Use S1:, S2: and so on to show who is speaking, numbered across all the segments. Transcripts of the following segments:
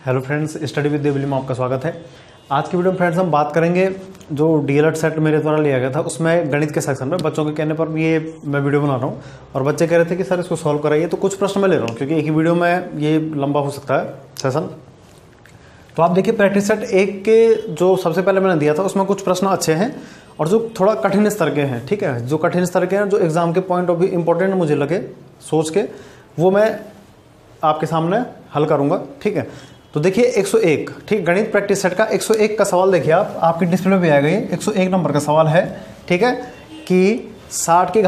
S1: Hello friends, study with Devli में आपका स्वागत है। आज की वीडियो में फ्रेंड्स हम बात करेंगे जो डीएलएड सेट मेरे द्वारा लिया गया था उसमें गणित के सेक्शन में बच्चों के कहने पर ये मैं वीडियो बना रहा हूँ और बच्चे कह रहे थे कि सर इसको सॉल्व कराइए, तो कुछ प्रश्न मैं ले रहा हूँ क्योंकि एक ही वीडियो में ये लंबा हो सकता है सेशन। तो आप देखिए प्रैक्टिस सेट 1 के जो सबसे पहले मैंने दिया था उसमें कुछ प्रश्न अच्छे हैं और जो थोड़ा कठिन स्तर के हैं, ठीक है, जो कठिन स्तर के हैं, जो एग्जाम के पॉइंट ऑफ व्यू इंपॉर्टेंट मुझे लगे सोच के, वो मैं आपके सामने हल करूँगा, ठीक है। तो देखिए 101, ठीक, गणित प्रैक्टिस सेट का 101 का सवाल देखिए आप, आपकी डिस्प्ले पे आएगा ये 101 नंबर का सवाल है, ठीक है, कि 60 की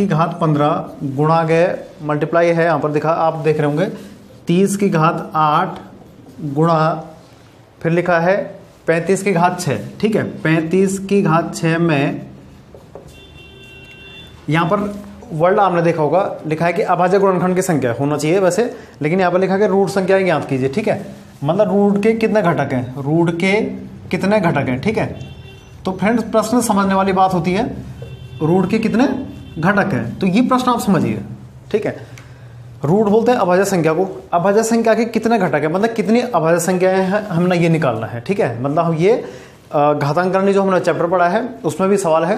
S1: घात 15 गुणा गए मल्टीप्लाई है यहाँ पर दिखा, आप देख रहे होंगे 30 की घात 8 गुणा, फिर लिखा है 35 की घात 6, ठीक है, 35 की घात 6 में यहाँ पर वर्ड आपने देखा होगा लिखा है कि अभाज्य गुणनखंड की संख्या होना चाहिए वैसे, लेकिन यहाँ पर लिखा है कि रूट संख्या ज्ञात कीजिए, ठीक है, मतलब रूट के कितने घटक हैं, रूट के कितने घटक हैं, ठीक है। तो फ्रेंड्स प्रश्न समझने वाली बात होती है, रूट के कितने घटक हैं, तो ये प्रश्न आप समझिए, ठीक है। रूट बोलते हैं अभाज्य संख्या को, अभाज्य संख्या के कितने घटक है, मतलब कितनी अभाज्य संख्याएं हैं हमने ये निकालना है, ठीक है। मतलब ये घातांकरण जो हमने चैप्टर पढ़ा है उसमें भी सवाल है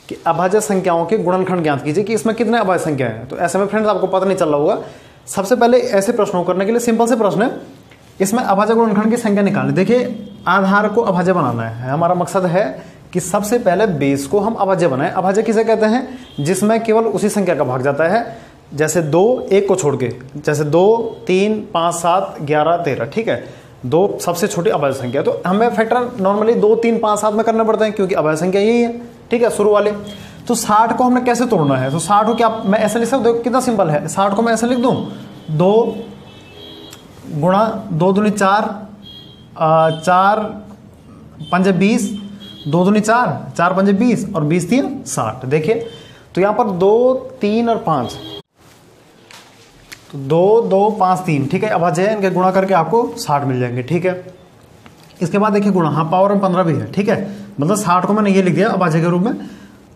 S1: कि अभाज्य संख्याओं के गुणनखंड ज्ञात कीजिए कि इसमें कितने अभाज्य संख्याएं हैं। तो ऐसे में फ्रेंड्स आपको पता नहीं चल रहा होगा, सबसे पहले ऐसे प्रश्नों करने के लिए सिंपल से प्रश्न है, इसमें अभाज्य गुणनखंड की संख्या निकालनी। देखिए आधार को अभाज्य बनाना है, हमारा मकसद है कि सबसे पहले बेस को हम अभाज्य बनाएं। अभाज्य किसे कहते हैं, जिसमें केवल उसी संख्या का भाग जाता है, जैसे 2 1 को छोड़ के, जैसे 2 3 5 7 11 13, ठीक है, 2 सबसे छोटी अभाज्य संख्या। तो हमें फैक्टर नॉर्मली 2 3 5 7 में करने पड़ते हैं क्योंकि अभाज्य संख्या यही है, ठीक है, शुरू वाले। तो 60 को हमने कैसे तोड़ना है, तो 60 को क्या मैं ऐसे लिख सकता हूँ, कितना सिंपल है, 60 को मैं ऐसे लिख दूँ, 2 गुणा 2 दूनी 4 4 पंजे 20, 2 दूनी 4 4 पंजे 20 और 20 3 60। देखिए तो यहाँ पर 2 3 और 5, तो 2 2 5 3, ठीक है, अभाज्य है, इनके गुणा करके आपको 60 मिल जाएंगे, ठीक है। इसके बाद देखिए गुणा, हाँ पावर में 15 भी है, ठीक है, मतलब 60 को मैंने ये लिख दिया अभाज्य के रूप में।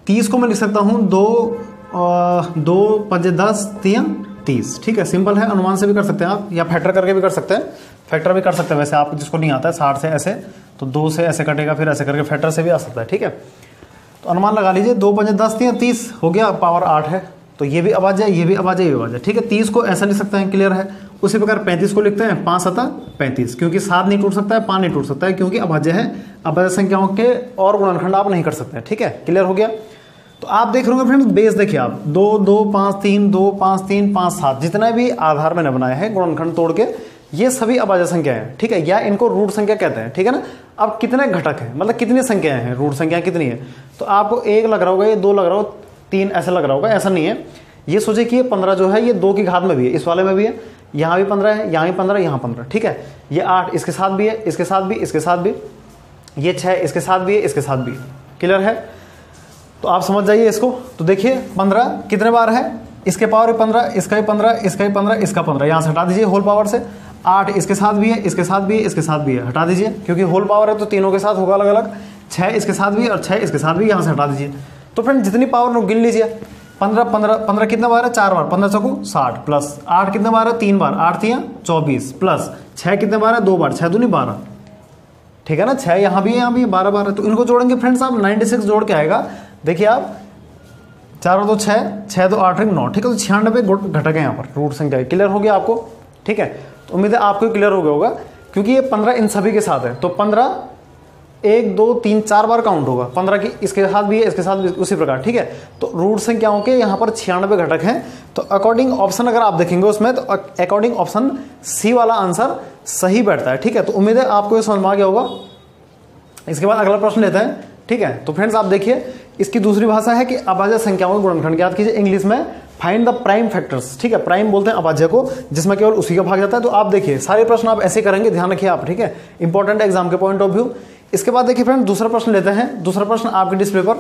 S1: 30 को मैं लिख सकता हूँ 2 5 10 3 30, ठीक है, सिंपल है, अनुमान से भी कर सकते हैं आप या फैक्टर करके भी कर सकते हैं, फैक्टर भी कर सकते हैं वैसे, आप जिसको नहीं आता है 60 से ऐसे, तो 2 से ऐसे कटेगा, फिर ऐसे करके फैक्टर से भी आ सकता है, ठीक है। तो अनुमान लगा लीजिए 2 5 10 3 30 हो गया, पावर 8 है, तो ये भी अभाज्य है, ये भी अभाज्य, ये भी अभाज्य, ठीक है। 30 को ऐसा लिख सकते हैं, क्लियर है। उसी प्रकार 35 को लिखते हैं 5 7 35, क्योंकि 7 नहीं टूट सकता है, 5 नहीं टूट सकता है, क्योंकि अभाज्य है, अभाज्य संख्याओं के और गुणनखंड आप नहीं कर सकते, ठीक है, क्लियर हो गया। तो आप देख रहे होंगे फ्रेंड्स, बेस देखिए आप 2 2 5 3 2 5 3 5 7, जितने भी आधार मैंने बनाए हैं गुणनखंड तोड़ के, ये सभी अभाज्य संख्या हैं, ठीक है, या इनको रूट संख्या कहते हैं, ठीक है ना। अब कितने घटक हैं, मतलब कितनी संख्याएं हैं, रूट संख्या कितनी है, तो आपको 1 लग रहा होगा, ये 2 लग रहा होगा, 3 ऐसा लग रहा होगा, ऐसा नहीं है। ये सोचिए कि ये 15 जो है ये 2 की घात में भी है, इस वाले में भी है, यहाँ भी 15 है, यहाँ भी 15, यहाँ 15, ठीक है। ये 8 इसके साथ भी है, इसके साथ भी, इसके साथ भी, ये 6 इसके साथ भी है, इसके साथ भी, क्लियर है। तो आप समझ जाइए इसको। तो देखिए 15 कितने बार है, इसके पावर 15, इसका भी 15, इसका भी 15, इसका 15, यहाँ से हटा दीजिए होल पावर से। 8 इसके साथ भी है, इसके साथ भी है, इसके साथ भी है, हटा दीजिए क्योंकि होल पावर है तो तीनों के साथ होगा अलग अलग। 6 इसके साथ भी और 6 इसके साथ भी, यहाँ से हटा दीजिए। तो फ्रेंड जितनी पावर गिन लीजिए, 15 15 15 कितने बार है, 4 बार, 15 चौको 60, प्लस 8 कितने बार है, 3 बार, 8 3 24, प्लस 6 कितने बार है, 2 बार, 6 दूनी 12, ठीक है ना, 6 यहाँ भी है, यहाँ भी 12 बार है। तो इनको जोड़ेंगे फ्रेंड्स आप, 96 जोड़ के आएगा, देखिए आप 4 और 2 6, 6 2 8 9, ठीक है, तो 96 घटक है यहाँ पर रूट संख्या, क्लियर हो गया आपको, ठीक है। तो उम्मीद है आपको क्लियर हो गया होगा, क्योंकि ये 15 इन सभी के साथ है, तो 15 1 2 3 4 बार काउंट होगा, 15 की इसके साथ भी है, इसके साथ भी उसी प्रकार, ठीक है। तो रूट संख्याओं के यहाँ पर 96 घटक हैं। तो अकॉर्डिंग ऑप्शन अगर आप देखेंगे उसमें, तो अकॉर्डिंग ऑप्शन सी वाला आंसर सही बैठता है, ठीक है। तो उम्मीद है आपको ये समझ में आ गया होगा। इसके बाद अगला प्रश्न लेते हैं, ठीक है। तो फ्रेंड्स आप देखिए, इसकी दूसरी भाषा है कि अभाज्य संख्याओं के गुणनखंड ज्ञात कीजिए, इंग्लिश में फाइंड द प्राइम फैक्टर्स, ठीक है, प्राइम बोलते हैं अभाज्य को जिसमें केवल उसी का भाग जाता है। तो आप देखिए सारे प्रश्न आप ऐसे करेंगे, ध्यान रखिए आप, ठीक है, इंपॉर्टेंट है एग्जाम के पॉइंट ऑफ व्यू। इसके बाद देखिए फ्रेंड दूसरा प्रश्न लेते हैं, दूसरा प्रश्न आपके डिस्प्ले पर।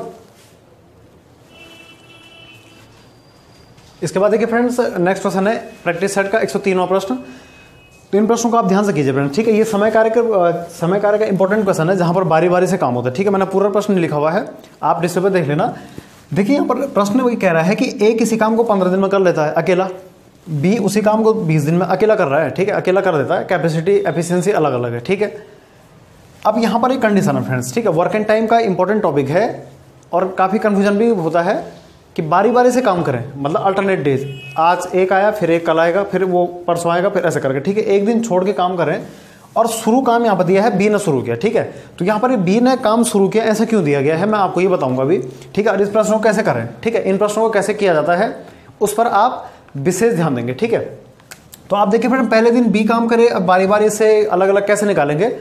S1: इसके बाद देखिए फ्रेंड्स नेक्स्ट प्रश्न है प्रैक्टिस सेट का 103वां प्रश्न। तो इन प्रश्नों को आप ध्यान से कीजिए फ्रेंड्स, ठीक है। ये समय कार्य का इंपॉर्टेंट क्वेश्चन है जहां पर बारी बारी से काम होता है, ठीक है। मैंने पूरा प्रश्न लिखा हुआ है, आप डिस्प्ले पर देख लेना। देखिए यहाँ पर प्रश्न वही कह रहा है कि ए किसी काम को 15 दिन में कर लेता है अकेला, बी उसी काम को 20 दिन में अकेला कर रहा है, ठीक है, अकेला कर देता है, कैपेसिटी एफिशिएंसी अलग अलग है, ठीक है। अब यहाँ पर एक कंडीशन है फ्रेंड्स, ठीक है, वर्क एंड टाइम का इंपॉर्टेंट टॉपिक है और काफ़ी कन्फ्यूजन भी होता है कि बारी बारी से काम करें, मतलब अल्टरनेट डेज, आज एक आया फिर एक कल आएगा फिर वो परसों आएगा फिर ऐसे करके, ठीक है, एक दिन छोड़ के काम करें। और शुरू काम यहाँ पर दिया है बी ने शुरू किया, ठीक है, तो यहाँ पर बी ने काम शुरू किया, ऐसा क्यों दिया गया है मैं आपको ये बताऊंगा अभी, ठीक है। और इस प्रश्न को कैसे करें, ठीक है, इन प्रश्नों को कैसे किया जाता है उस पर आप विशेष ध्यान देंगे, ठीक है। तो आप देखिए फ्रेंड, पहले दिन बी काम करे, अब बारी बारी से अलग अलग कैसे निकालेंगे।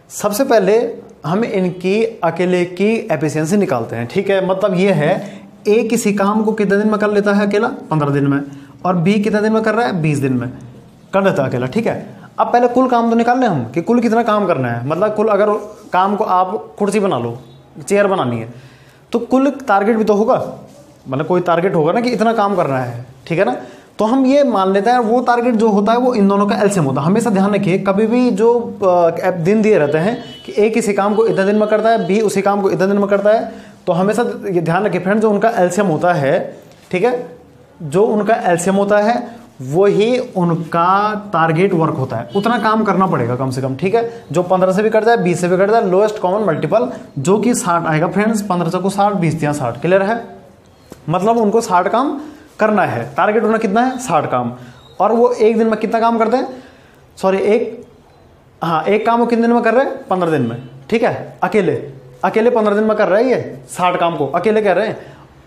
S1: सबसे पहले हम इनकी अकेले की एफिशिएंसी निकालते हैं, ठीक है। मतलब ये है ए किसी काम को कितने दिन में कर लेता है अकेला, 15 दिन में, और बी कितने दिन में कर रहा है, 20 दिन में कर लेता है अकेला, ठीक है। अब पहले कुल काम तो निकाल लें हम कि कुल कितना काम करना है, मतलब कुल अगर काम को आप कुर्सी बना लो, चेयर बनानी है, तो कुल टारगेट भी तो होगा, मतलब कोई टारगेट होगा ना कि इतना काम करना है, ठीक है ना। तो हम ये मान लेते हैं वो टारगेट जो होता है वो इन दोनों का एलसीएम होता है। हमेशा ध्यान रखिए, कभी भी जो दिन दिए रहते हैं कि ए किसी काम को इतने दिन में करता है, बी उसी काम को इतने दिन में करता है, तो हमेशा ये ध्यान रखिए फ्रेंड, जो उनका एलसीएम होता है, ठीक है, जो उनका एलसीएम होता है वो ही उनका टारगेट वर्क होता है, उतना काम करना पड़ेगा कम से कम, ठीक है। जो 15 से भी कट जाए, 20 से भी कट जाए, लोएस्ट कॉमन मल्टीपल जो कि 60 आएगा फ्रेंड्स, 15 से को 60, 20 या 60, क्लियर है। मतलब उनको 60 काम करना है, टारगेट होना कितना है, 60 काम। और वो एक दिन में कितना काम करते हैं, सॉरी एक काम वो कितने दिन में कर रहे हैं, 15 दिन में, ठीक है। अकेले 15 दिन में कर रहा है ये 60 काम को, अकेले कह रहे हैं,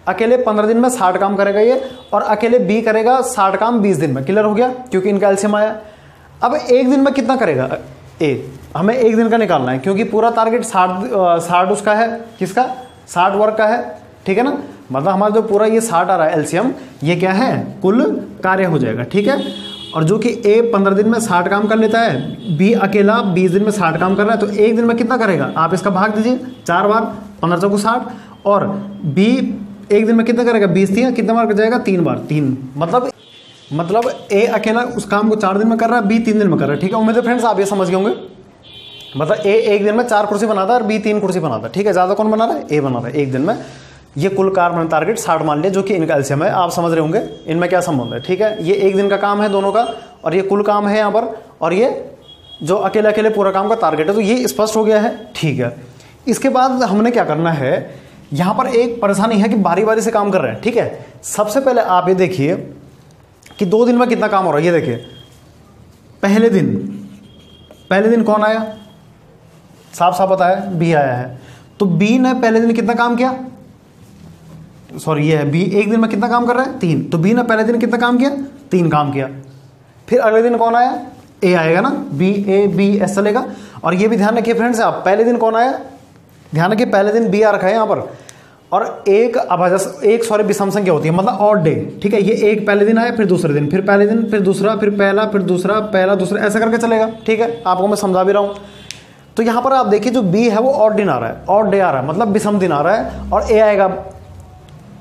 S1: अकेले 15 दिन में 60 काम करेगा ये, और अकेले बी करेगा 60 काम 20 दिन में, क्लियर हो गया, क्योंकि इनका एलसीएम आया। अब एक दिन में कितना करेगा ए, हमें एक दिन का निकालना है, क्योंकि पूरा टारगेट 60 उसका है, किसका, 60 वर्क का है, ठीक है ना। मतलब हमारा जो पूरा ये 60 आ रहा है एलसीएम, ये क्या है, कुल कार्य हो जाएगा, ठीक है। और जो कि ए 15 दिन में 60 काम कर लेता है, बी अकेला 20 दिन में 60 काम कर रहा है, तो एक दिन में कितना करेगा, आप इसका भाग दीजिए 4 बार, 15 चौको 60, और बी एक दिन में कितना करेगा, 20 थी, कितना बार कर जाएगा, 3 बार, 3, मतलब ए अकेला उस काम को 4 दिन में कर रहा है, बी 3 दिन में कर रहा है, ठीक है। उम्मीद है फ्रेंड्स आप ये समझ गए होंगे। मतलब ए एक दिन में 4 कुर्सी बनाता है और बी 3 कुर्सी बनाता है, ठीक है। ज़्यादा कौन बना रहा है, ए बना रहा है एक दिन में। ये कुल कार्य टारगेट 60 मान लिया, जो कि इनका एलसीएम है, आप समझ रहे होंगे इनमें क्या संबंध है, ठीक है। ये एक दिन का काम है दोनों का, और ये कुल काम है यहाँ पर, और ये जो अकेले अकेले पूरा काम का टारगेट है, तो ये स्पष्ट हो गया है, ठीक है। इसके बाद हमने क्या करना है, यहाँ पर एक परेशानी है कि बारी बारी से काम कर रहे हैं, ठीक है। सबसे पहले आप ये देखिए कि 2 दिन में कितना काम हो रहा है, ये देखिए। पहले दिन कौन आया, साफ साफ बताया, बी आया है, तो बी ने पहले दिन कितना काम किया, सॉरी ये है बी, एक दिन में कितना काम कर रहा है, 3, तो बी ने पहले दिन कितना काम किया, 3 काम किया। फिर अगले दिन कौन आया, ए आएगा ना, बी ए बी ऐसा चलेगा। और ये भी ध्यान रखिए फ्रेंड्स, आप पहले दिन कौन आया, ध्यान रखिए पहले दिन बी आ रखा है यहाँ पर, और एक विषम संख्या होती है, मतलब ऑड डे, ठीक है। ये एक पहले दिन आया, फिर दूसरे दिन, फिर पहले दिन, फिर दूसरा, फिर पहला, फिर दूसरा, पहला दूसरा, ऐसा करके चलेगा, ठीक है। आपको मैं समझा भी रहा हूँ। तो यहाँ पर आप देखिए जो बी है वो ऑड दिन आ रहा है, ऑड डे आ रहा है, मतलब विषम दिन आ रहा है, और ए आएगा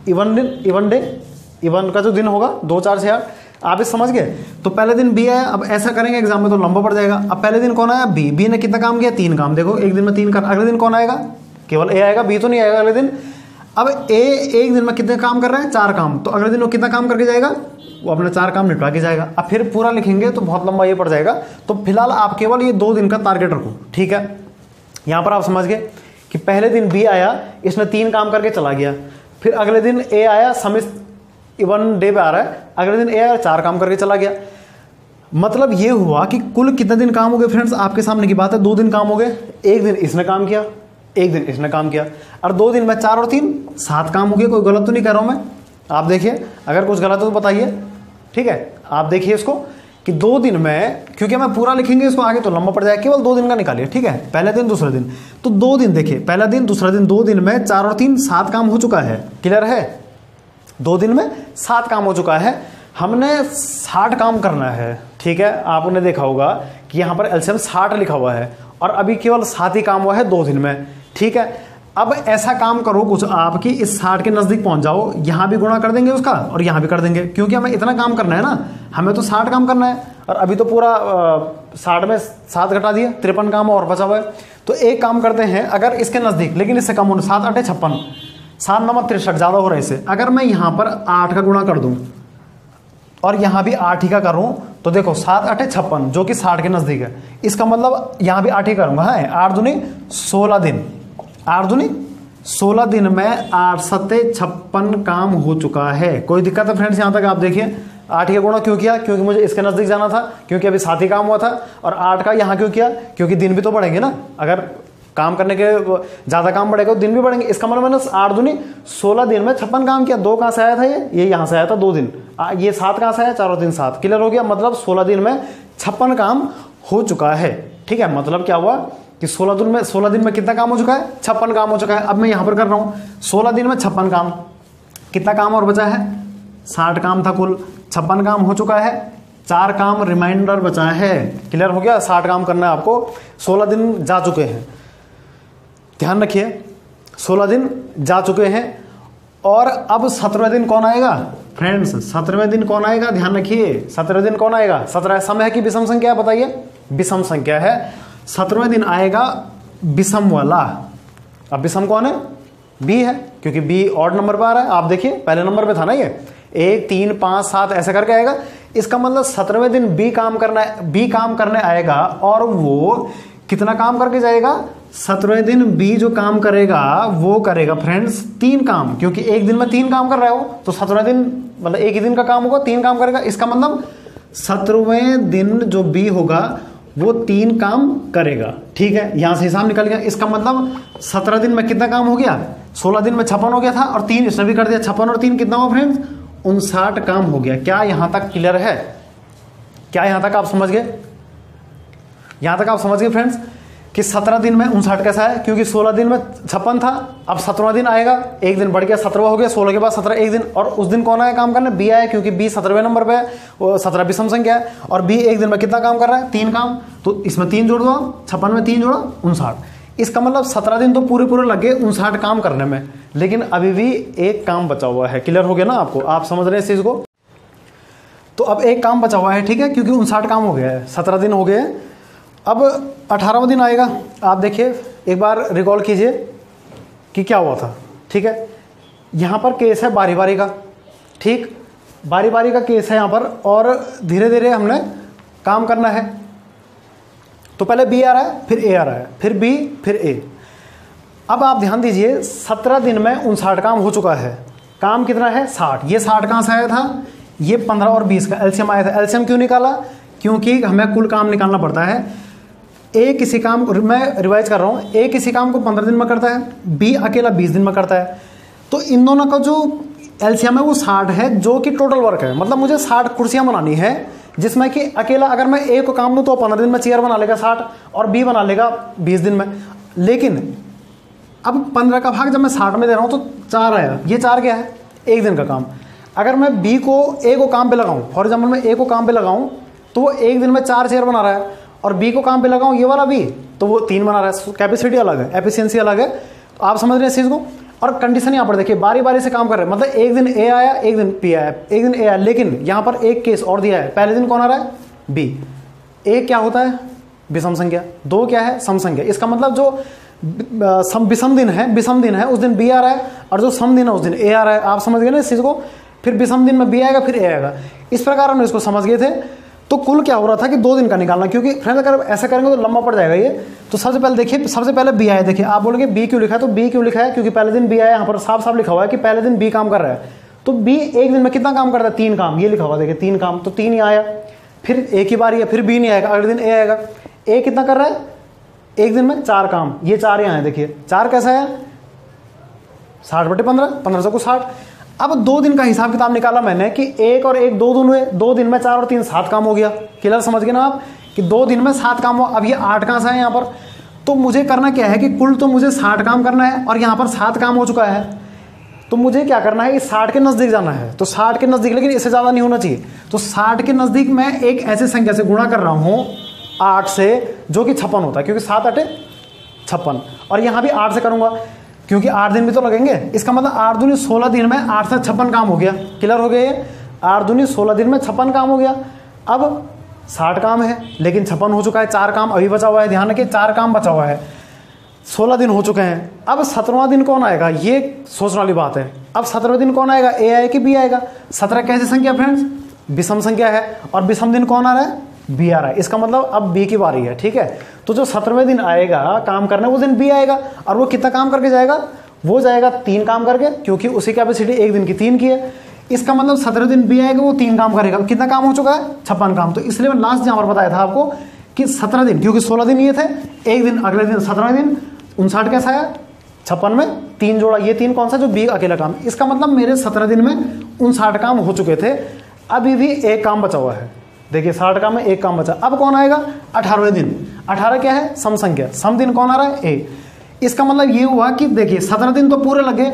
S1: इवन का जो दिन होगा 2, 4, 6, 8, आप इस समझ गए। तो पहले दिन बी आया, अब ऐसा करेंगे एग्जाम में तो लंबा पड़ जाएगा। अब पहले दिन कौन आया, बी ने कितना काम किया, 3 काम, देखो एक दिन में 3 कर। अगले दिन कौन आएगा, केवल ए आएगा, बी तो नहीं आएगा अगले दिन। अब ए एक दिन में कितने काम कर रहा है, 4 काम, तो अगले दिन वो कितना काम करके जाएगा, वो अपना 4 काम निपटा के जाएगा। अब फिर पूरा लिखेंगे तो बहुत लंबा ये पड़ जाएगा, तो फिलहाल आप केवल ये 2 दिन का टारगेट रखो, ठीक है। यहाँ पर आप समझ गए कि पहले दिन बी आया, इसने 3 काम करके चला गया, फिर अगले दिन ए आया, समित इवन डे पे आ रहा है, अगले दिन ए आया 4 काम करके चला गया। मतलब ये हुआ कि कुल कितने दिन काम हो गए फ्रेंड्स, आपके सामने की बात है, 2 दिन काम हो गए। एक दिन इसने काम किया, एक दिन इसने काम किया, और 2 दिन में 4 और 3 7 काम हो गए। कोई गलत तो नहीं कर रहा हूं मैं, आप देखिए, अगर कुछ गलत हो तो बताइए, ठीक है। आप देखिए इसको कि 2 दिन में, क्योंकि मैं पूरा लिखेंगे इसको आगे तो लंबा पड़ जाएगा, केवल 2 दिन का निकालिए, ठीक है। पहले दिन दूसरे दिन, तो 2 दिन देखिए, पहला दिन दूसरा दिन, 2 दिन में 4 और 3 7 काम हो चुका है, क्लियर है। 2 दिन में 7 काम हो चुका है, हमने 60 काम करना है, ठीक है। आपने देखा होगा कि यहाँ पर एलसीएम 60 लिखा हुआ है, और अभी केवल 7 ही काम हुआ है 2 दिन में, ठीक है। अब ऐसा काम करो कुछ आपकी इस 60 के नजदीक पहुंच जाओ, यहां भी गुणा कर देंगे उसका और यहां भी कर देंगे, क्योंकि हमें इतना काम करना है ना, हमें तो 60 काम करना है, और अभी तो पूरा 60 में 7 घटा दिया, 53 काम और बचा हुआ है। तो एक काम करते हैं, अगर इसके नजदीक, लेकिन इससे कम होना, 7 8 56, 7 9 63, ज्यादा हो रहा है इससे। अगर मैं यहां पर 8 का गुणा कर दूं, और यहाँ भी 8 ही का करूँ तो देखो 7 8 56 जो कि 60 के नज़दीक है। इसका मतलब यहाँ भी 8 ही करूँगा। हाँ 8 दूनी 16 दिन, 8 दूनी 16 दिन में 8 सत्ते 56 काम हो चुका है। कोई दिक्कत है फ्रेंड्स यहाँ तक? आप देखिए 8 का गुणा क्यों किया? क्योंकि मुझे इसके नज़दीक जाना था, क्योंकि अभी 7 ही काम हुआ था। और 8 का यहाँ क्यों किया? क्योंकि दिन भी तो बढ़ेंगे ना, अगर काम करने के ज़्यादा काम बढ़ेगा तो दिन भी बढ़ेंगे। इसका मतलब मैंने 8 दूनी 16 दिन में 56 काम किया। 2 कहाँ से आया था? ये यहाँ से आया था 2 दिन। ये 7 कहाँ से आया? 4 और 3 7। क्लियर हो गया? मतलब 16 दिन में 56 काम हो चुका है। ठीक है, मतलब क्या हुआ कि 16 दिन में कितना काम हो चुका है? 56 काम हो चुका है। अब मैं यहाँ पर कर रहा हूँ 16 दिन में 56 काम, कितना काम और बचा है? 60 काम था कुल, 56 काम हो चुका है, 4 काम रिमाइंडर बचा है। क्लियर हो गया? 60 काम करना है आपको, 16 दिन जा चुके हैं। ध्यान रखिए 16 दिन जा चुके हैं। और अब 17वें दिन कौन आएगा फ्रेंड्स? 17वें दिन कौन आएगा? ध्यान रखिए 17वें दिन कौन आएगा? 17 सम है कि विषम संख्या है? बताइए। विषम संख्या है। 17वें दिन आएगा विषम वाला। अब विषम कौन है? बी है, क्योंकि बी ऑड नंबर पर आ रहा है। आप देखिए पहले नंबर पे था ना, ये 1 3 5 7 ऐसे करके आएगा। इसका मतलब 17वें दिन बी काम करने आएगा और वो कितना काम करके जाएगा? 17वें दिन बी जो काम करेगा वो करेगा फ्रेंड्स 3 काम, क्योंकि एक दिन में 3 काम कर रहा है वो, तो 17वें दिन मतलब एक ही दिन का काम होगा, 3 काम करेगा। इसका मतलब 17वें दिन जो बी होगा वो 3 काम करेगा। ठीक है, यहां से हिसाब निकल गया। इसका मतलब 17 दिन में कितना काम हो गया? 16 दिन में 56 हो गया था और 3 इसने भी कर दिया। 56 और 3 कितना हुआ फ्रेंड्स? 59 काम हो गया। क्या यहां तक क्लियर है? क्या यहां तक आप समझ गए? यहां तक आप समझ गए फ्रेंड्स कि 17 दिन में 59 कैसा है? क्योंकि 16 दिन में 56 था, अब 17वां दिन आएगा, एक दिन बढ़ गया, 17वां हो गया, 16 के बाद 17 एक दिन। और उस दिन कौन आया काम करने? बी आया, क्योंकि बी 17वें नंबर पे है, वो 17 विषम संख्या है। और बी एक दिन में कितना काम कर रहा है? 3 काम। तो इसमें 3 जोड़ दो, 56 में 3 जोड़ो 59। इसका मतलब 17 दिन तो पूरे लगे 59 काम करने में, लेकिन अभी भी एक काम बचा हुआ है। क्लियर हो गया ना आपको? आप समझ रहे हैं इस चीज को? तो अब एक काम बचा हुआ है, ठीक है, क्योंकि 59 काम हो गया है, 17 दिन हो गए। अब 18वां दिन आएगा। आप देखिए एक बार रिकॉल कीजिए कि क्या हुआ था। ठीक है, यहाँ पर केस है बारी बारी का। ठीक, बारी बारी का केस है यहाँ पर, और धीरे धीरे हमने काम करना है। तो पहले बी आ रहा है, फिर ए आ रहा है, फिर बी, फिर ए। अब आप ध्यान दीजिए 17 दिन में 59 काम हो चुका है। काम कितना है? 60। ये 60 कहाँ से आया था? ये 15 और 20 का एलसीएम आया था। एलसीएम क्यों निकाला? क्योंकि हमें कुल काम निकालना पड़ता है। ए किसी काम को, मैं रिवाइज कर रहा हूँ, ए किसी काम को 15 दिन में करता है, बी अकेला 20 दिन में करता है। तो इन दोनों का जो एलसीएम है वो 60 है, जो कि टोटल वर्क है। मतलब मुझे 60 कुर्सियाँ बनानी है, जिसमें कि अकेला अगर मैं ए को काम दूँ तो 15 दिन में चेयर बना लेगा 60, और बी बना लेगा 20 दिन में। लेकिन अब 15 का भाग जब मैं 60 में दे रहा हूँ तो 4 आया। ये 4 क्या है? एक दिन का काम। अगर मैं बी को ए को काम पे लगाऊं, फॉर एग्जाम्पल मैं ए को काम पे लगाऊं तो वो एक दिन में 4 चेयर बना रहा है, और बी को काम पे लगाऊं ये वाला बी तो वो 3 बना रहा है। कैपेसिटी अलग है, एफिशिएंसी अलग है। तो आप समझ रहे हैं इस चीज़ को? और कंडीशन यहाँ पर देखिए बारी बारी से काम कर रहे हैं। मतलब एक दिन ए आया, एक दिन बी आया, एक दिन ए आया। लेकिन यहाँ पर एक केस और दिया है। पहले दिन कौन आ रहा है? बी। ए क्या होता है? विषम संख्या। 2 क्या है? सम संख्या। इसका मतलब जो विषम दिन है उस दिन बी आ रहा है, और जो सम दिन है उस दिन ए आ रहा है। आप समझ गए ना इस चीज़ को? फिर विषम दिन में बी आएगा, फिर ए आएगा। इस प्रकार हम इसको समझ गए थे। तो कुल क्या हो रहा था कि 2 दिन का निकालना, क्योंकि फ्रेंड्स अगर ऐसा करेंगे तो लंबा पड़ जाएगा ये। तो सबसे पहले देखिए, सबसे पहले बी आया। देखिए आप बोलोगे बी क्यों लिखा है? तो बी क्यों लिखा है? क्योंकि पहले दिन बी आया, यहाँ पर साफ साफ लिखा हुआ है कि पहले दिन बी काम कर रहा है। तो बी एक दिन में कितना काम करता है? 3 काम। ये लिखा हुआ देखिए 3 काम, तो 3 ही आया। फिर एक ही बार है, फिर बी नहीं आएगा, अगले दिन ए आएगा। ए कितना कर रहा है? एक दिन में 4 काम। ये 4 यहाँ है, देखिए 4 कैसा है? 60/15, 15 से 60। अब 2 दिन का हिसाब किताब निकाला मैंने कि 1 और 1 2 दिन हुए, 2 दिन में 4 और 3 7 काम हो गया। क्लियर समझ गए ना आप कि 2 दिन में 7 काम हुआ। अब ये 8 कहाँ से है यहाँ पर? तो मुझे करना क्या है कि कुल तो मुझे 60 काम करना है, और यहाँ पर 7 काम हो चुका है। तो मुझे क्या करना है? इस 60 के नज़दीक जाना है। तो 60 के नज़दीक, लेकिन इससे ज़्यादा नहीं होना चाहिए। तो 60 के नज़दीक मैं एक ऐसी संख्या से गुणा कर रहा हूँ 8 से, जो कि 56 होता है, क्योंकि 7 8 56। और यहाँ भी 8 से करूँगा, क्योंकि 8 दिन भी तो लगेंगे। इसका मतलब 8 दूनी 16 दिन में 8 से 56 काम हो गया। क्लियर हो गया ये? 8 दूनी 16 दिन में 56 काम हो गया। अब 60 काम है, लेकिन 56 हो चुका है। 4 काम अभी बचा हुआ है। ध्यान रखिए 4 काम बचा हुआ है। 16 दिन हो चुके हैं। अब 17वां दिन कौन आएगा? ये सोचने वाली बात है। अब 17वें दिन कौन आएगा? ए आएगा कि बी आएगा? 17 कैसी संख्या फ्रेंड्स? विषम संख्या है और विषम दिन कौन आ रहा है, बी आ रहा है। इसका मतलब अब बी की बारी है, ठीक है। तो जो 17वें दिन आएगा काम करना वो दिन बी आएगा और वो कितना काम करके जाएगा, वो जाएगा 3 काम करके, क्योंकि उसी कैपेसिटी एक दिन की 3 की है। इसका मतलब 17वें दिन बी आएगा, वो 3 काम करेगा। कितना काम हो चुका है, 56 काम। तो इसलिए मैं लास्ट यहाँ पर बताया था आपको कि 17 दिन, क्योंकि 16 दिन ये थे, एक दिन अगले दिन 17वें दिन 59 कैसा आया, 56 में 3 जोड़ा, ये 3 कौन सा, जो बी अकेला काम। इसका मतलब मेरे 17 दिन में 59 काम हो चुके थे, अभी भी एक काम बचा हुआ है। देखिए 60 काम में एक काम बचा। अब कौन आएगा, 18वें दिन। 18 क्या है, सम संख्या, सम दिन कौन आ रहा है, ए। इसका मतलब ये हुआ कि देखिए 17 दिन तो पूरे लगे,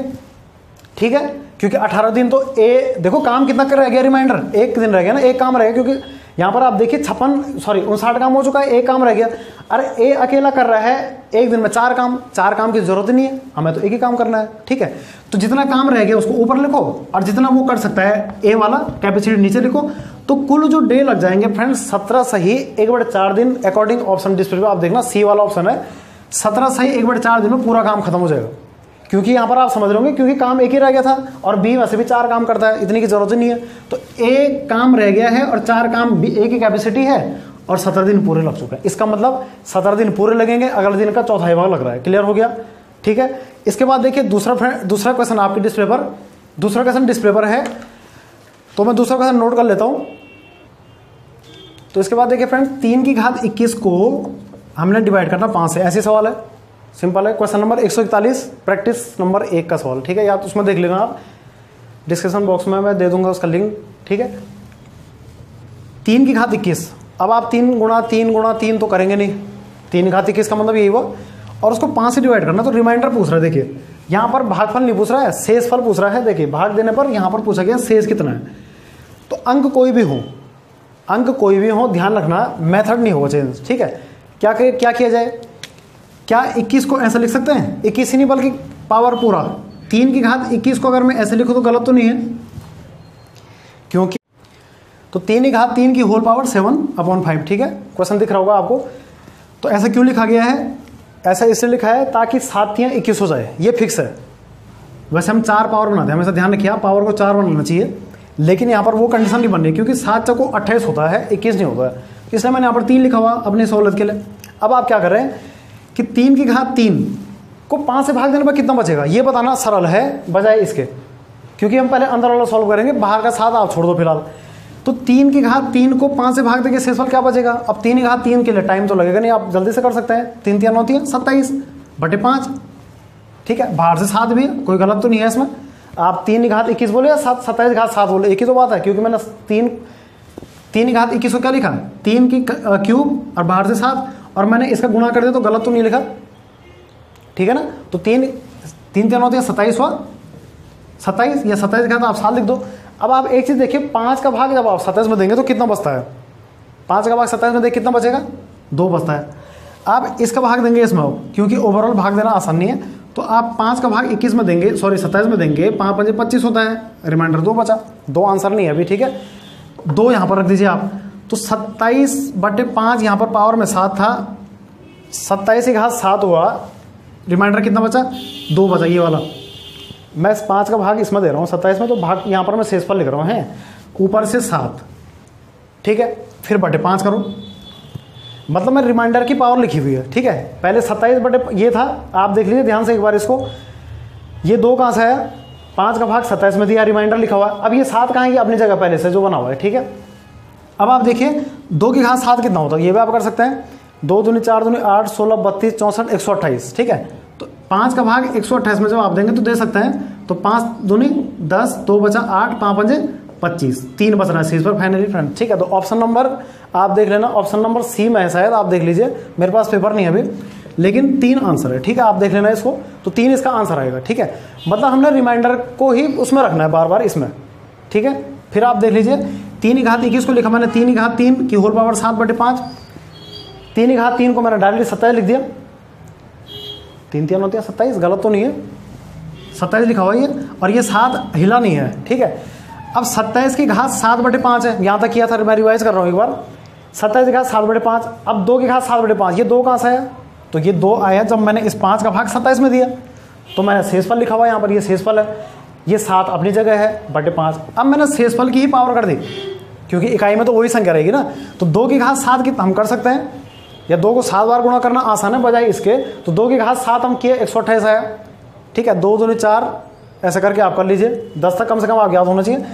S1: ठीक है, क्योंकि 18 दिन तो ए, देखो काम कितना कर रह गया, रिमाइंडर एक दिन रह गया ना, एक काम रह गया, क्योंकि यहाँ पर आप देखिए 59 काम हो चुका है, एक काम रह गया। अरे ए अकेला कर रहा है एक दिन में 4 काम, 4 काम की जरूरत नहीं है, हमें तो एक ही काम करना है, ठीक है। तो जितना काम रह गया उसको ऊपर लिखो और जितना वो कर सकता है ए वाला कैपेसिटी नीचे लिखो। तो कुल जो डे लग जाएंगे फ्रेंड्स 17 सही 1/4 दिन, अकॉर्डिंग ऑप्शन डिस्प्ले पे आप देखना सी वाला ऑप्शन है, 17 सही 1/4 दिन में पूरा काम खत्म हो जाएगा। क्योंकि यहाँ पर आप समझ रहे होंगे, क्योंकि काम एक ही रह गया था और बी वैसे भी 4 काम करता है, इतनी की जरूरत नहीं है। तो एक काम रह गया है और 4 काम बी ए की कैपेसिटी है और 17 दिन पूरे लग चुके हैं। इसका मतलब 17 दिन पूरे लगेंगे, अगले दिन का चौथा भाग लग रहा है। क्लियर हो गया, ठीक है। इसके बाद देखिए दूसरा क्वेश्चन आपके डिस्प्ले पर, दूसरा क्वेश्चन डिस्प्ले पर है, तो मैं दूसरा क्वेश्चन नोट कर लेता हूँ। तो इसके बाद देखिए फ्रेंड 3 की घात 21 को हमने डिवाइड करना 5 से, ऐसे सवाल है, सिंपल है। क्वेश्चन नंबर 141 प्रैक्टिस नंबर 1 का सवाल, ठीक है। या तो उसमें देख लेना आप, डिस्क्रिप्शन बॉक्स में मैं दे दूंगा उसका लिंक, ठीक है। 3 की घात 21, अब आप 3 गुणा 3 तो करेंगे नहीं, 3 की घात 21 का मतलब यही हुआ, और उसको 5 से डिवाइड करना। तो रिमाइंडर पूछ रहा है, देखिए यहाँ पर भागफल नहीं पूछ रहा है, शेष फल पूछ रहा है। देखिए भाग देने पर यहाँ पर पूछा गया शेष कितना है। तो अंक कोई भी हो, ध्यान रखना मेथड नहीं होगा चेंज, ठीक है। क्या किया जाए, क्या 21 को ऐसे लिख सकते हैं, 21 ही नहीं बल्कि पावर पूरा 3 की घात 21 को अगर मैं ऐसे लिखूँ तो गलत तो नहीं है, क्योंकि तो 3 की घात 3 की होल पावर 7/5, ठीक है। क्वेश्चन दिख रहा होगा आपको। तो ऐसा क्यों लिखा गया है, ऐसा इसलिए लिखा है ताकि 7 या 21 हो जाए, ये फिक्स है। वैसे हम 4 पावर बनाते हैं, हमेशा ध्यान रखिए आप, पावर को 4 बनाना चाहिए, लेकिन यहाँ पर वो कंडीशन नहीं बन रही, क्योंकि 7 चौको 28 होता है, 21 नहीं होता है, इसलिए मैंने यहाँ पर 3 लिखा हुआ अपनी सहूलत के लिए। अब आप क्या कर रहे हैं कि 3 की घात 3 को 5 से भाग देने पर कितना बचेगा, ये बताना सरल है बजाय इसके, क्योंकि हम पहले अंदर वाला सॉल्व करेंगे, बाहर का 7 आप छोड़ दो फिलहाल। तो 3 की घात 3 को 5 से भाग देंगे, शेषफल क्या बचेगा। अब 3 की घात 3 के लिए टाइम तो लगेगा नहीं, आप जल्दी से कर सकते हैं। 3 3 9 3 27/5, ठीक है। बाहर से 7 भी है, कोई गलत तो नहीं है इसमें। आप 3 की घात 21 बोले या 27 की घात 7 बोले, एक ही तो बात है, क्योंकि मैंने 3 की घात 21 को क्या लिखा, 3 की क्यूब और बाहर से 7, और मैंने इसका गुणा कर दिया, तो गलत तो नहीं लिखा, ठीक है ना। तो 3 3 3 9 3 27 हुआ, 27 या 27 का तो आप 7 लिख दो। अब आप एक चीज़ देखिए, 5 का भाग जब आप 27 में देंगे तो कितना बचता है, 5 का भाग 27 में देंगे कितना बचेगा, 2 बचता है। आप इसका भाग देंगे इसमें, क्योंकि ओवरऑल भाग देना आसान नहीं है, तो आप 5 का भाग 21 में देंगे, सॉरी 27 में देंगे, 5 5 25 होता है, रिमाइंडर 2 बचा, 2 आंसर नहीं है अभी, ठीक है। 2 यहाँ पर रख दीजिए आप। तो 27/5 यहाँ पर पावर में 7 था, 27 की घात 7 हुआ, रिमाइंडर कितना बचा, 2 बचा, ये वाला। मैं 5 का भाग इसमें दे रहा हूँ 27 में, तो भाग यहाँ पर मैं शेषफल लिख रहा हूँ, है ऊपर से 7, ठीक है। फिर बटे 5 करो, मतलब मैं रिमाइंडर की पावर लिखी हुई है, ठीक है। पहले 27 बटे ये था, आप देख लीजिए ध्यान से एक बार इसको, ये 2 कहाँ से आया, 5 का भाग 27 में दिया, रिमाइंडर लिखा हुआ है। अब ये 7 कहाँ है, ये अपनी जगह पहले से जो बना हुआ है, ठीक है। अब आप देखिए 2 की घात 7 कितना होता है, ये भी आप कर सकते हैं। 2 दूनी 4 दूनी 8 16 32 64 128, ठीक है। तो 5 का भाग 128 में जब आप देंगे तो दे सकते हैं। तो 5 दूनी 10, 2 बचा 8, 5 5 25, 3 बच रहा है सी पर फाइनली फ्रेंड, ठीक है। तो ऑप्शन नंबर आप देख लेना, ऑप्शन नंबर सी में है शायद, आप देख लीजिए, मेरे पास पेपर नहीं है अभी, लेकिन 3 आंसर है, ठीक है। आप देख लेना इसको, तो 3 इसका आंसर आएगा, ठीक है। मतलब हमने रिमाइंडर को ही उसमें रखना है बार बार इसमें, ठीक है। फिर आप देख लीजिए 3 की घात 21 को लिखा मैंने 3 की घात 3 की होल पावर 7/5, 3 की घात 3 को मैंने डायरेक्टली 27 लिख दिया, 3 3 होती है 27, गलत तो नहीं है, 27 लिखा हुआ ये, और ये 7 हिला नहीं है, ठीक है। अब 27 की घात 7/5 है, यहाँ तक किया था, मैं रिवाइज कर रहा हूँ एक बार। 27 की घात 7/5, अब 2 की घात 7/5, ये 2 कहाँ से आया, तो ये 2 आया जब मैंने इस 5 का भाग 27 में दिया, तो मैंने शेषफल लिखा हुआ यहाँ पर, ये शेषफल है, ये 7 अपनी जगह है, बटे 5। अब मैंने शेषफल की ही पावर कर दी, क्योंकि इकाई में तो वही संख्या रहेगी ना। तो 2 की घात 7 की हम कर सकते हैं, या 2 को 7 बार गुणा करना आसान है बजाय इसके। तो 2 की घात 7 हम किए 128 आया, ठीक है। 2 दूनी 4 ऐसा करके आप कर लीजिए, 10 तक कम से कम आप याद होना चाहिए।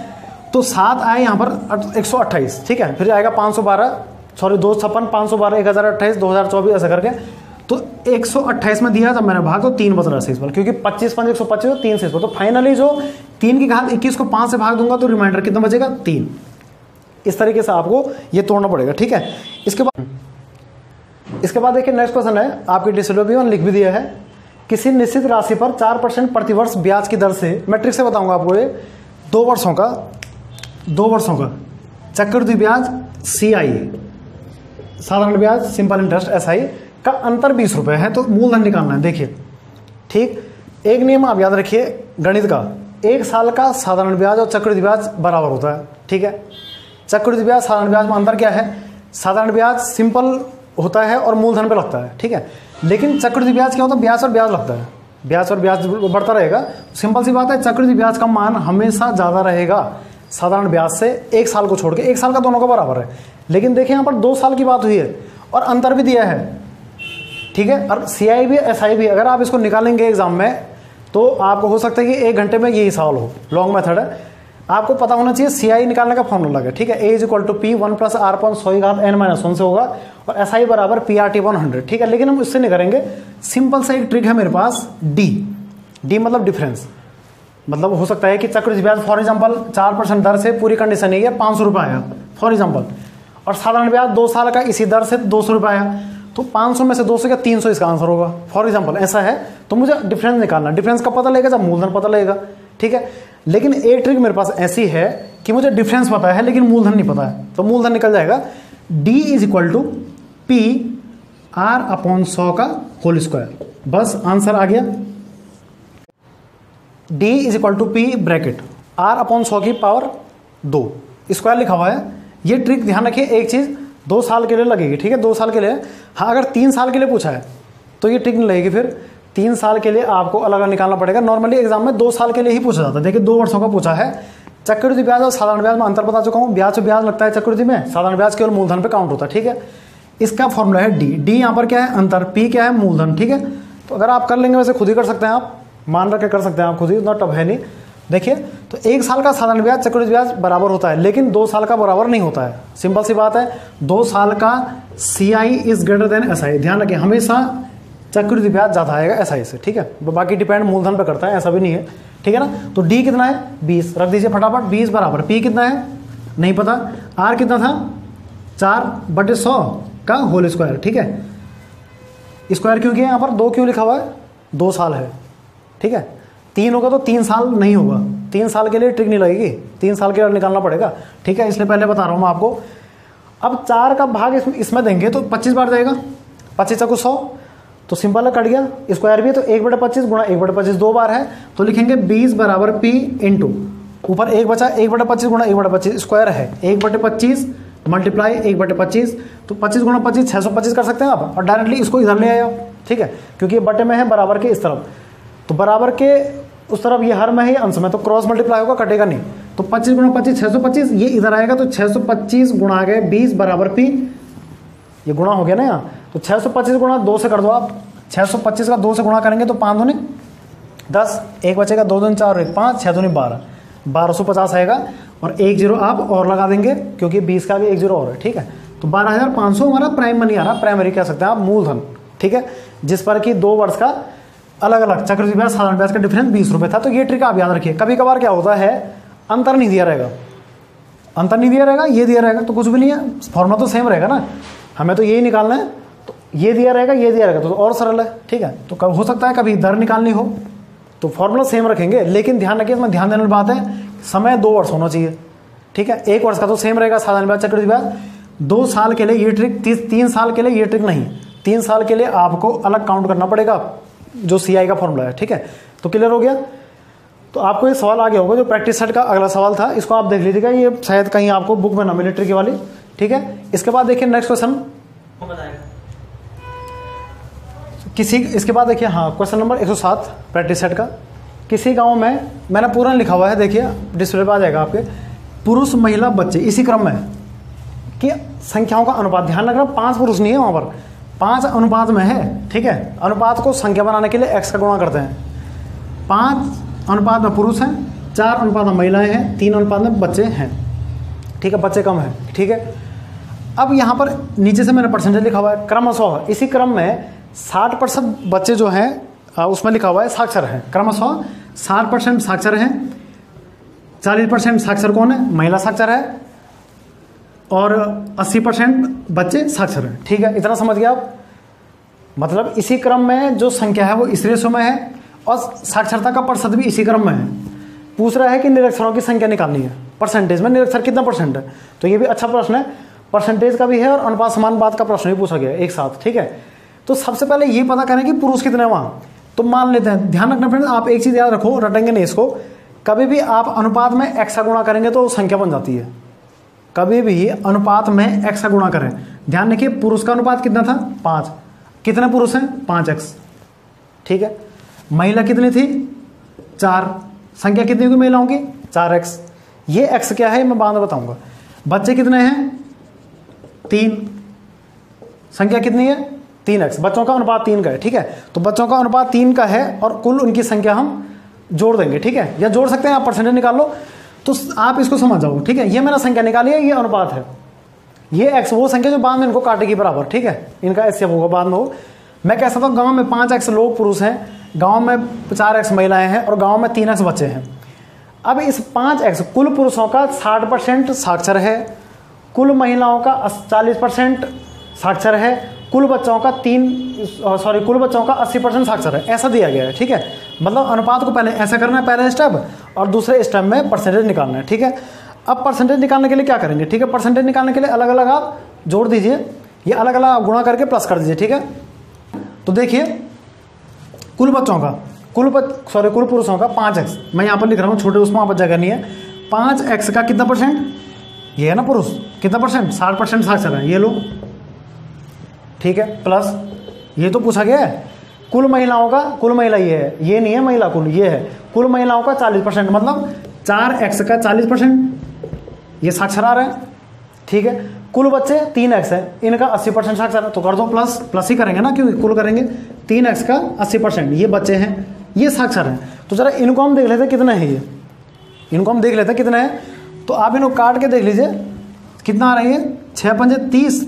S1: तो 7 आए यहाँ पर 128, ठीक है। फिर आएगा 512, सॉरी 256, 512, 1028, 2024 ऐसा करके। तो 128 में दिया जब मैंने भाग तो 3 बच रहा है इस बार, क्योंकि 25 5 125 तो 3 से इस बार। तो फाइनली जो 3 की घात 21 को 5 से भाग दूंगा तो रिमाइंडर कितना बचेगा 3। इस तरीके से आपको ये तोड़ना पड़ेगा, ठीक है। इसके बाद देखिए नेक्स्ट क्वेश्चन है, आपकी डिस्प्ले भी लिख भी दिया है। किसी निश्चित राशि पर 4% प्रतिवर्ष ब्याज की दर से, मैट्रिक से बताऊंगा आपको, ये 2 वर्षों का चक्रवृद्धि ब्याज CI, साधारण ब्याज सिंपल इंटरेस्ट SI का अंतर 20 रुपये है। तो मूलधन निकालना है। देखिए ठीक, एक नियम आप याद रखिए गणित का, 1 साल का साधारण ब्याज और चक्रवृद्धि ब्याज बराबर होता है, ठीक है। चक्रवृद्धि ब्याज साधारण ब्याज में अंतर क्या है, साधारण ब्याज सिंपल होता है और मूलधन पे लगता है, ठीक है। लेकिन चक्रवृद्धि ब्याज क्या होता है, ब्याज और ब्याज लगता है, ब्याज और ब्याज बढ़ता रहेगा। सिंपल सी बात है, चक्रवृद्धि ब्याज का मान हमेशा ज़्यादा रहेगा साधारण ब्याज से, 1 साल को छोड़ के। 1 साल का दोनों का बराबर है, लेकिन देखिए यहाँ पर 2 साल की बात हुई है और अंतर भी दिया है, ठीक है। और CI भी SI भी, अगर आप इसको निकालेंगे एग्जाम में तो आपको हो सकता है कि 1 घंटे में यही सवाल हो, लॉन्ग मेथड है। आपको पता होना चाहिए CI निकालने का फॉर्मूला है, ठीक है। A = P 1 + R/100n-1 से होगा और SI बराबर PRT 100, ठीक है। लेकिन हम इससे नहीं करेंगे, सिंपल सा एक ट्रिक है मेरे पास, D मतलब डिफरेंस। मतलब हो सकता है कि चक्रवृद्धि ब्याज फॉर एग्जाम्पल 4% दर से, पूरी कंडीशन नहीं है, 500 रुपये आया फॉर एग्जाम्पल, और साधारण ब्याज 2 साल का इसी दर से 200 रुपये आया, तो 500 में से 200 क्या 300 इसका आंसर होगा फॉर एग्जाम्पल, ऐसा है। तो मुझे डिफरेंस निकालना, डिफरेंस कब पता लगेगा, जब मूलधन पता लगेगा, ठीक है। लेकिन एक ट्रिक मेरे पास ऐसी है कि मुझे डिफरेंस पता है लेकिन मूलधन नहीं पता है, तो मूलधन निकल जाएगा। D = P R/100 का होल स्क्वायर, बस आंसर आ गया। D = P ब्रैकेट R/100 की पावर 2 स्क्वायर लिखा हुआ है। ये ट्रिक ध्यान रखिए, एक चीज़ 2 साल के लिए लगेगी, ठीक है, 2 साल के लिए। हाँ, अगर 3 साल के लिए पूछा है तो ये ट्रिक नहीं लगेगी, फिर 3 साल के लिए आपको अलग अलग निकालना पड़ेगा। नॉर्मली एग्जाम में 2 साल के लिए ही पूछा जाता है। देखिए 2 वर्षों का पूछा है। चक्रवृद्धि ब्याज और साधारण ब्याज में अंतर बता चुका हूँ, ब्याज से ब्याज लगता है चक्रवृद्धि में, साधारण ब्याज केवल मूलधन पे काउंट होता है, ठीक है। इसका फॉर्मूला है D यहाँ पर क्या है, अंतर, P क्या है, मूलधन, ठीक है। तो अगर आप कर लेंगे, वैसे खुद ही कर सकते हैं, आप मान रख के कर सकते हैं आप खुद ही, इतना टफ है नहीं। देखिए तो 1 साल का साधारण ब्याज चक्रवृद्धि ब्याज बराबर होता है, लेकिन 2 साल का बराबर नहीं होता है। सिंपल सी बात है, 2 साल का CI is greater than SI। ध्यान रखिए, हमेशा चक्रवृद्धि ब्याज ज़्यादा आएगा SI से, ठीक है। बाकी डिपेंड मूलधन पर करता है, ऐसा भी नहीं है, ठीक है ना। तो D कितना है 20, रख दीजिए फटाफट, 20 बराबर P कितना है नहीं पता, R कितना था 4/100 का होल स्क्वायर, ठीक है। स्क्वायर क्यों किया यहाँ पर, 2 क्यों लिखा हुआ है, 2 साल है, ठीक है। 3 होगा तो 3 साल नहीं होगा, 3 साल के लिए ट्रिक नहीं लगेगी, 3 साल के लिए निकालना पड़ेगा, ठीक है। इसलिए पहले बता रहा हूँ मैं आपको। अब 4 का भाग इसमें देंगे तो 25 बार जाएगा, 25 × 100 तो सिंपल है, कट गया। स्क्वायर भी है तो 1/25 गुणा 1/25 2 बार है, तो लिखेंगे 20 बराबर P इंटू ऊपर 1 बचा, 1/25 गुणा 1/25 स्क्वायर है 1/25 मल्टीप्लाई 1/25, तो 25 गुणा 25 625 कर सकते हैं आप, और डायरेक्टली इसको इधर ले आए आप, ठीक है, क्योंकि ये बटे में है बराबर के इस तरफ, तो बराबर के उस तरफ ये हर में है अंश में, तो क्रॉस मल्टीप्लाई होगा, कटेगा नहीं। तो 25 गुणा 25 625, ये इधर आएगा तो 625 गुणा गए 20 बराबर P, ये गुणा हो गया ना यहाँ, तो 625 गुणा 2 से कर दो आप, 625 का 2 से गुणा करेंगे तो 5 दूनी 10, 1 बचेगा, 2 दूनी 4 1 5, 6 दूनी 12, 1250 आएगा, और 1 0 आप और लगा देंगे क्योंकि 20 का भी 1 0 और है, ठीक है। तो 12,500 हमारा प्राइम मनी आ रहा, प्राइमरी कह सकते हैं आप, मूलधन, ठीक है, जिस पर कि 2 वर्ष का अलग अलग चक्रवृद्धि ब्याज साधारण ब्याज का डिफरेंस 20 रुपये था। तो ये ट्रिक आप याद रखिए। कभी कभार क्या होता है, अंतर नहीं दिया रहेगा, अंतर नहीं दिया रहेगा, ये दिया रहेगा तो कुछ भी नहीं है, फॉर्मूला तो सेम रहेगा ना, हमें तो यही निकालना है, तो ये दिया रहेगा ये दिया रहेगा, तो और सरल है, ठीक है। तो कब हो सकता है कभी दर निकालनी हो तो फॉर्मूला सेम रखेंगे, लेकिन ध्यान रखिए, इसमें ध्यान देने वाली बात है, समय 2 वर्ष होना चाहिए, ठीक है। 1 वर्ष का तो सेम रहेगा साधारण ब्याज चक्रवृद्धि ब्याज, 2 साल के लिए ये ट्रिक, 3 साल के लिए ये ट्रिक नहीं, 3 साल के लिए आपको अलग काउंट करना पड़ेगा, जो CI का फॉर्मूला है, ठीक है। तो क्लियर हो गया। तो आपको ये सवाल आ गया होगा, जो प्रैक्टिस सेट का अगला सवाल था, इसको आप देख लीजिएगा, ये शायद कहीं आपको बुक में ना मिले ट्रिक वाली, ठीक है। इसके बाद देखिए नेक्स्ट क्वेश्चन, इसके बाद देखिए, हाँ, क्वेश्चन नंबर 107 प्रैक्टिस सेट का। किसी गांव में, मैंने पूरा लिखा हुआ है, देखिए डिस्प्ले पे आ जाएगा आपके, पुरुष महिला बच्चे इसी क्रम में कि संख्याओं का अनुपात, ध्यान रखना 5 पुरुष नहीं है वहाँ पर, 5 अनुपात में है, ठीक है। अनुपात को संख्या बनाने के लिए x का गुणा करते हैं। 5 अनुपात में पुरुष हैं, 4 अनुपात में महिलाएं हैं, 3 अनुपात में बच्चे हैं, ठीक है, बच्चे कम हैं, ठीक है। अब यहाँ पर नीचे से मैंने परसेंटेज लिखा हुआ है क्रमशः, इसी क्रम में 60% बच्चे जो हैं उसमें लिखा हुआ है साक्षर हैं, क्रमशः 60% साक्षर हैं, 40% साक्षर कौन है, महिला साक्षर है, और 80% बच्चे साक्षर हैं, ठीक है। इतना समझ गया आप। मतलब इसी क्रम में जो संख्या है वो इस रेशो में है और साक्षरता का प्रतिशत भी इसी क्रम में है। पूछ रहा है कि निरक्षरों की संख्या निकालनी है, परसेंटेज में निरक्षर कितना परसेंट है, तो ये भी अच्छा प्रश्न है, परसेंटेज का भी है और अनुपात समानुपात का प्रश्न भी पूछा गया एक साथ, ठीक है। तो सबसे पहले ये पता करें कि पुरुष कितने हैं वहाँ, तो मान लेते हैं। ध्यान रखना फ्रेंड्स, आप एक चीज़ याद रखो, रटेंगे नहीं इसको, कभी भी आप अनुपात में x का गुणा करेंगे तो संख्या बन जाती है। कभी भी अनुपात में x का गुणा करें, ध्यान रखिए पुरुष का अनुपात कितना था 5, कितने पुरुष हैं 5x, ठीक है। महिला कितनी थी 4, संख्या कितनी होगी महिलाओं की 4x, ये x क्या है मैं बाद में बताऊंगा। बच्चे कितने हैं 3, संख्या कितनी है 3x, बच्चों का अनुपात 3 का है, ठीक है। तो बच्चों का अनुपात 3 का है और कुल उनकी संख्या हम जोड़ देंगे, ठीक है, या जोड़ सकते हैं आप, परसेंटेज निकाल लो, तो आप इसको समझ जाओ, ठीक है। ये मैंने संख्या निकाली है, ये अनुपात है, ये x वो संख्या जो बाद में इनको काटेगी बराबर, ठीक है, इनका एच होगा बाद में हो। मैं कह सकता हूँ गाँव में 5x लोग पुरुष हैं, गाँव में 4x महिलाएं हैं और गाँव में 3x बच्चे हैं। अब इस 5x कुल पुरुषों का 60% साक्षर है, कुल महिलाओं का 40% साक्षर है, कुल बच्चों का कुल बच्चों का 80% साक्षर है, ऐसा दिया गया है, ठीक है। मतलब अनुपात को पहले ऐसा करना है पहले स्टेप, और दूसरे स्टेप में परसेंटेज निकालना है, ठीक है। अब परसेंटेज निकालने के लिए क्या करेंगे, ठीक है, परसेंटेज निकालने के लिए अलग अलग आप जोड़ दीजिए, ये अलग अलग आप गुणा करके प्लस कर दीजिए, ठीक है। तो देखिए कुल बच्चों का कुल पुरुषों का 5x, मैं यहाँ पर लिख रहा हूँ छोटे, उसमें वहाँ पर जगह नहीं है। 5x का कितना परसेंट, ये है ना पुरुष, कितना परसेंट 60% साक्षर है, ये लो, ठीक है, प्लस ये तो पूछा गया है कुल महिलाओं का, कुल महिला ये है, ये नहीं है महिला कुल, ये है कुल महिलाओं का 40%, मतलब 4x का 40% ये साक्षर आ रहे हैं, ठीक है। कुल बच्चे 3x है, इनका 80% साक्षर है, तो कर दो प्लस, प्लस ही करेंगे ना क्योंकि कुल करेंगे, 3x का 80% ये बच्चे हैं, ये साक्षर हैं। तो जरा इनको हम देख लेते हैं कितने हैं, ये इनको हम देख लेते हैं कितने हैं। तो आप इनको काट के देख लीजिए कितना आ रही है, 6 पंजे 30,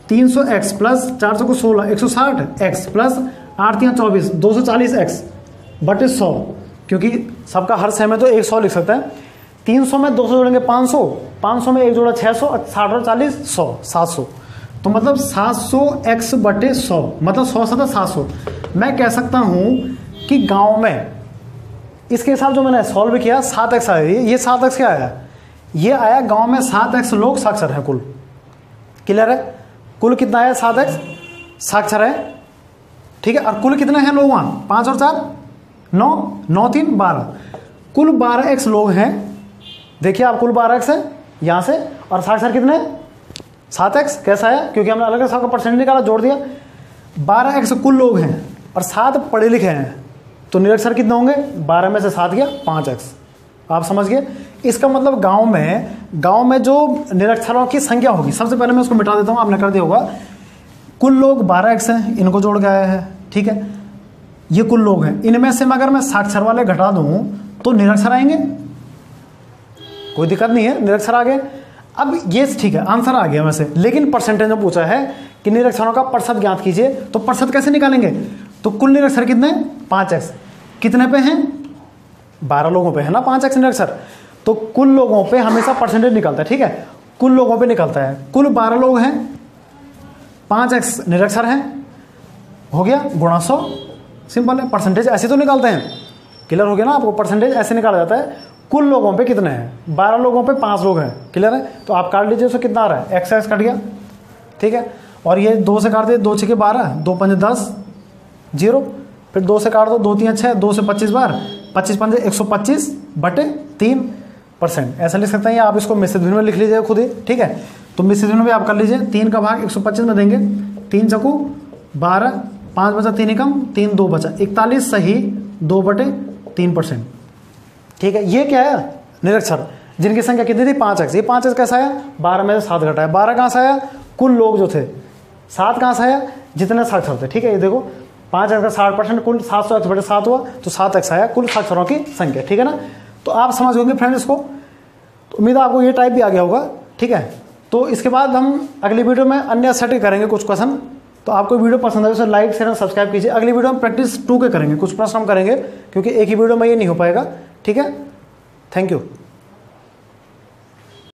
S1: 300x प्लस 400 को 16, 160x प्लस 8 3 24, 240x बटे 100, क्योंकि सबका हर सेम है तो 100 लिख सकते हैं। 300 में 200 जोड़ेंगे 500, 500 में 1 जोड़ा 600, 60 और 40 100, 700, तो मतलब 700x बटे 100, मतलब 100 7 700। मैं कह सकता हूँ कि गाँव में इसके हिसाब जो मैंने सॉल्व किया 7x आया, ये 7x क्या आया, ये आया गांव में 7x लोग साक्षर हैं कुल, क्लियर है। कुल कितना आया 7x साक्षर है, ठीक है। और कुल कितने हैं लोग वहाँ, 5 और 4 9, 9 3 12, कुल 12x लोग हैं। देखिए आप कुल 12x है यहाँ से, और साक्षर कितने 7x, कैसा है क्योंकि हमने अलग अलग सबका परसेंट निकाला जोड़ दिया। 12x कुल लोग हैं और 7 पढ़े लिखे हैं, तो निरक्षर कितने होंगे, 12 में से 7 गया 5x, आप समझ गए। इसका मतलब गांव में जो निरक्षरों की संख्या होगी, सबसे पहले मैं उसको मिटा देता हूं, आपने कर दिया होगा। कुल लोग 12x हैं, इनको जोड़ के आया है, ठीक है, ये कुल लोग हैं। इनमें से अगर मैं साक्षर वाले घटा दूं तो निरक्षर आएंगे, कोई दिक्कत नहीं है, निरक्षर आ गए। अब ये ठीक है आंसर आ गया वैसे, लेकिन परसेंटेज में पूछा है कि निरक्षरों का प्रतिशत ज्ञात कीजिए, तो प्रतिशत कैसे निकालेंगे। तो कुल निरक्षर कितने 5x, कितने पे हैं 12 लोगों पे है ना 5x निरक्षर, तो कुल लोगों पे हमेशा परसेंटेज निकलता है, ठीक है, कुल लोगों पे निकलता है। कुल 12 लोग हैं, 5x निरक्षर हैं, हो गया गुणा 100, सिंपल है। परसेंटेज ऐसे तो निकालते हैं, क्लियर हो गया ना आपको, परसेंटेज ऐसे निकाला जाता है। कुल लोगों पे कितने हैं, 12 लोगों पे 5 लोग हैं, क्लियर है। तो आप काट लीजिए, उससे कितना आ रहा है, x कट गया, ठीक है। और ये 2 से काट दिए, 2 6 12, 2 5 10 0, फिर 2 से काट दो, 2 3 6, 2 से 25 बार, 25 5 125 बटे 3%, ऐसा लिख सकते हैं। या आप इसको मिश्रित भिन्न में लिख लीजिए खुद ही, ठीक है। तो मिश्रित भिन्न में भी आप कर लीजिए, 3 का भाग 125 में देंगे, 3 चकू 12, 5 बचा 3 एकम 3, 2 बचा 41, सही 2 बटे 3%, ठीक है। ये क्या है निरक्षर, जिनकी संख्या कितनी थी 5x। ये 5x कैसा आया, 12 में से 7 घटाया, 12 कहाँ से आया, कुल लोग जो थे। 7 कहाँ से आया, जितने साक्षर थे, ठीक है। ये देखो 5x का 60% कुल 700x/7 हुआ, तो 7x आया कुल साक्षरों की संख्या, ठीक है ना। तो आप समझ होंगे फ्रेंड्स इसको, तो उम्मीद है आपको ये टाइप भी आ गया होगा, ठीक है। तो इसके बाद हम अगली वीडियो में अन्य सेट करेंगे कुछ क्वेश्चन। तो आपको वीडियो पसंद है तो लाइक शेयर सब्सक्राइब कीजिए। अगली वीडियो में प्रैक्टिस 2 के करेंगे, कुछ प्रश्न हम करेंगे, क्योंकि एक ही वीडियो में ये नहीं हो पाएगा, ठीक है। Thank you.